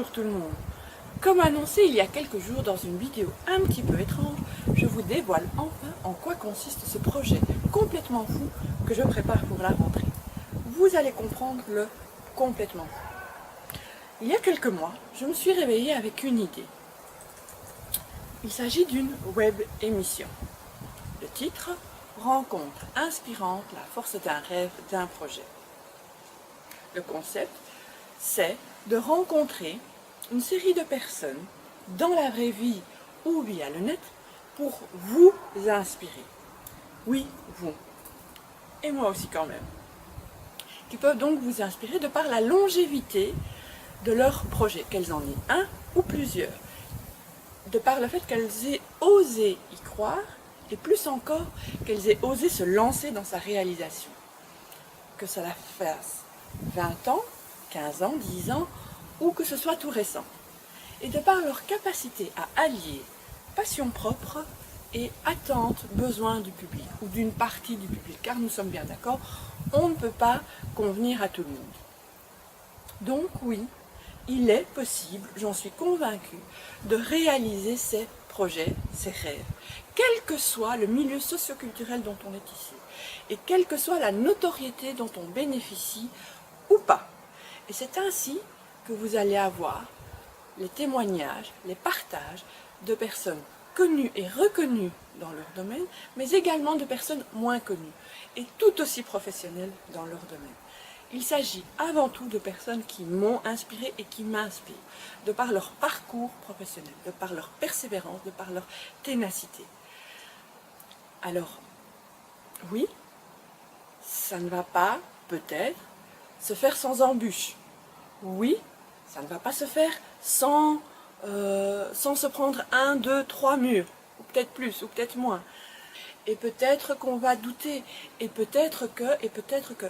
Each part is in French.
Bonjour tout le monde. Comme annoncé il y a quelques jours dans une vidéo un petit peu étrange, je vous dévoile enfin en quoi consiste ce projet complètement fou que je prépare pour la rentrée. Vous allez comprendre le complètement fou. Il y a quelques mois, je me suis réveillée avec une idée. Il s'agit d'une web émission. Le titre, Rencontre inspirante, la force d'un rêve, d'un projet. Le concept, c'est de rencontrer une série de personnes dans la vraie vie ou via le net pour vous inspirer. Oui, vous. Et moi aussi quand même. Qui peuvent donc vous inspirer de par la longévité de leur projet, qu'elles en aient un ou plusieurs. De par le fait qu'elles aient osé y croire et plus encore qu'elles aient osé se lancer dans sa réalisation. Que cela fasse 20 ans, 15 ans, 10 ans, ou que ce soit tout récent. Et de par leur capacité à allier passion propre et attente, besoin du public, ou d'une partie du public, car nous sommes bien d'accord, on ne peut pas convenir à tout le monde. Donc oui, il est possible, j'en suis convaincue, de réaliser ces projets, ces rêves, quel que soit le milieu socioculturel dont on est ici, et quelle que soit la notoriété dont on bénéficie ou pas. Et c'est ainsi que vous allez avoir les témoignages, les partages de personnes connues et reconnues dans leur domaine, mais également de personnes moins connues et tout aussi professionnelles dans leur domaine. Il s'agit avant tout de personnes qui m'ont inspiré et qui m'inspirent, de par leur parcours professionnel, de par leur persévérance, de par leur ténacité. Alors, oui, ça ne va pas, peut-être, se faire sans embûches. Oui, ça ne va pas se faire sans se prendre 1, 2, 3 murs, ou peut-être plus, ou peut-être moins. Et peut-être qu'on va douter, et peut-être que, et peut-être que,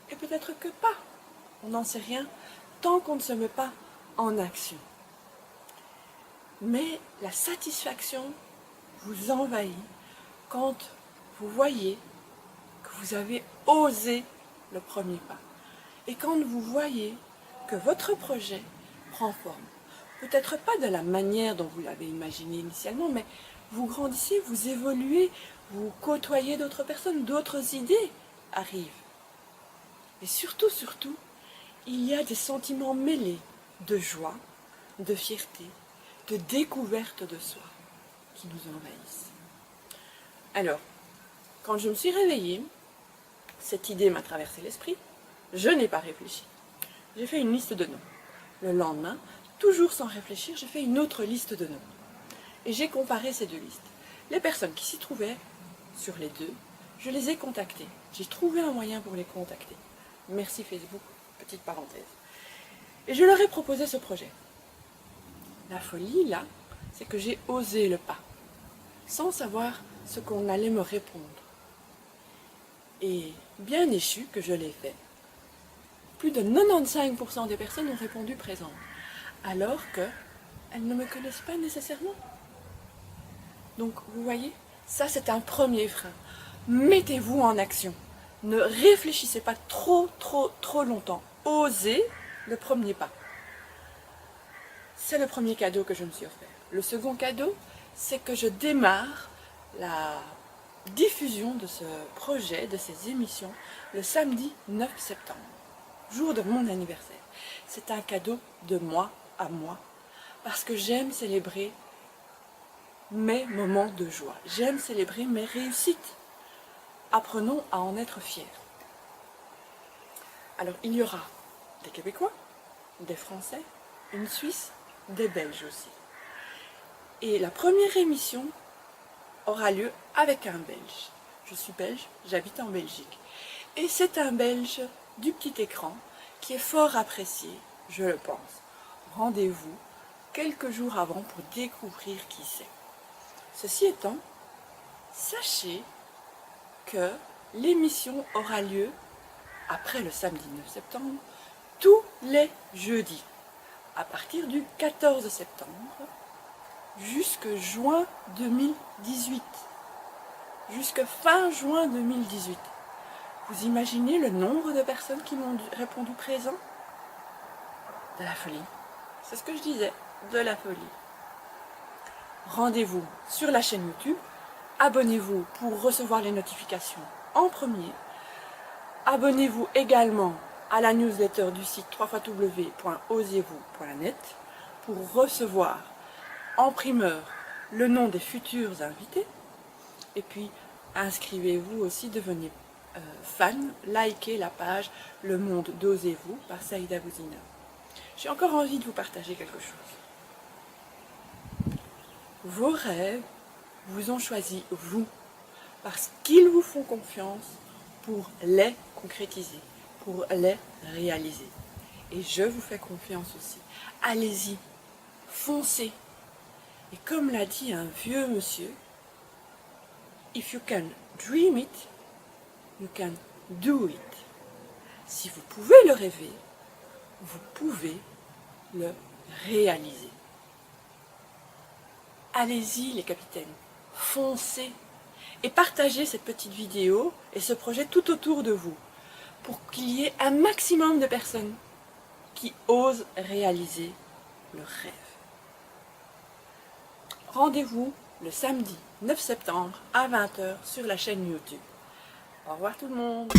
et peut-être que pas. On n'en sait rien tant qu'on ne se met pas en action. Mais la satisfaction vous envahit quand vous voyez que vous avez osé le premier pas. Et quand vous voyez que votre projet prend forme. Peut-être pas de la manière dont vous l'avez imaginé initialement, mais vous grandissez, vous évoluez, vous côtoyez d'autres personnes, d'autres idées arrivent. Et surtout, il y a des sentiments mêlés de joie, de fierté, de découverte de soi qui nous envahissent. Alors, quand je me suis réveillée, cette idée m'a traversé l'esprit, je n'ai pas réfléchi. J'ai fait une liste de noms. Le lendemain, toujours sans réfléchir, j'ai fait une autre liste de noms. Et j'ai comparé ces deux listes. Les personnes qui s'y trouvaient, sur les deux, je les ai contactées. J'ai trouvé un moyen pour les contacter. Merci Facebook, petite parenthèse. Et je leur ai proposé ce projet. La folie, là, c'est que j'ai osé le pas, sans savoir ce qu'on allait me répondre. Et bien échu que je l'ai fait. Plus de 95% des personnes ont répondu présent, alors qu'elles ne me connaissent pas nécessairement. Donc, vous voyez, ça c'est un premier frein. Mettez-vous en action. Ne réfléchissez pas trop longtemps. Osez le premier pas. C'est le premier cadeau que je me suis offert. Le second cadeau, c'est que je démarre la diffusion de ce projet, de ces émissions, le samedi 9 septembre. Jour de mon anniversaire. C'est un cadeau de moi à moi, parce que j'aime célébrer mes moments de joie. J'aime célébrer mes réussites. Apprenons à en être fiers. Alors, il y aura des Québécois, des Français, une Suisse, des Belges aussi. Et la première émission aura lieu avec un Belge. Je suis belge, j'habite en Belgique. Et c'est un Belge du petit écran qui est fort apprécié, je le pense. Rendez-vous quelques jours avant pour découvrir qui c'est. Ceci étant, sachez que l'émission aura lieu après le samedi 9 septembre, tous les jeudis, à partir du 14 septembre jusqu'à juin 2018, jusqu'à fin juin 2018. Vous imaginez le nombre de personnes qui m'ont répondu présent? De la folie. c'est ce que je disais, de la folie. Rendez-vous sur la chaîne YouTube, abonnez-vous pour recevoir les notifications en premier. Abonnez-vous également à la newsletter du site www.osez-vous.net pour recevoir en primeur le nom des futurs invités. Et puis, inscrivez-vous aussi, devenez fan, likez la page Le Monde d'Osez-vous par Saïda Bouzina. J'ai encore envie de vous partager quelque chose. Vos rêves vous ont choisi, vous, parce qu'ils vous font confiance pour les concrétiser, pour les réaliser. Et je vous fais confiance aussi. Allez-y, foncez. Et comme l'a dit un vieux monsieur, if you can dream it, you can do it. Si vous pouvez le rêver, vous pouvez le réaliser. Allez-y les capitaines, foncez et partagez cette petite vidéo et ce projet tout autour de vous pour qu'il y ait un maximum de personnes qui osent réaliser leur rêve. Rendez-vous le samedi 9 septembre à 20 h sur la chaîne YouTube. Au revoir tout le monde.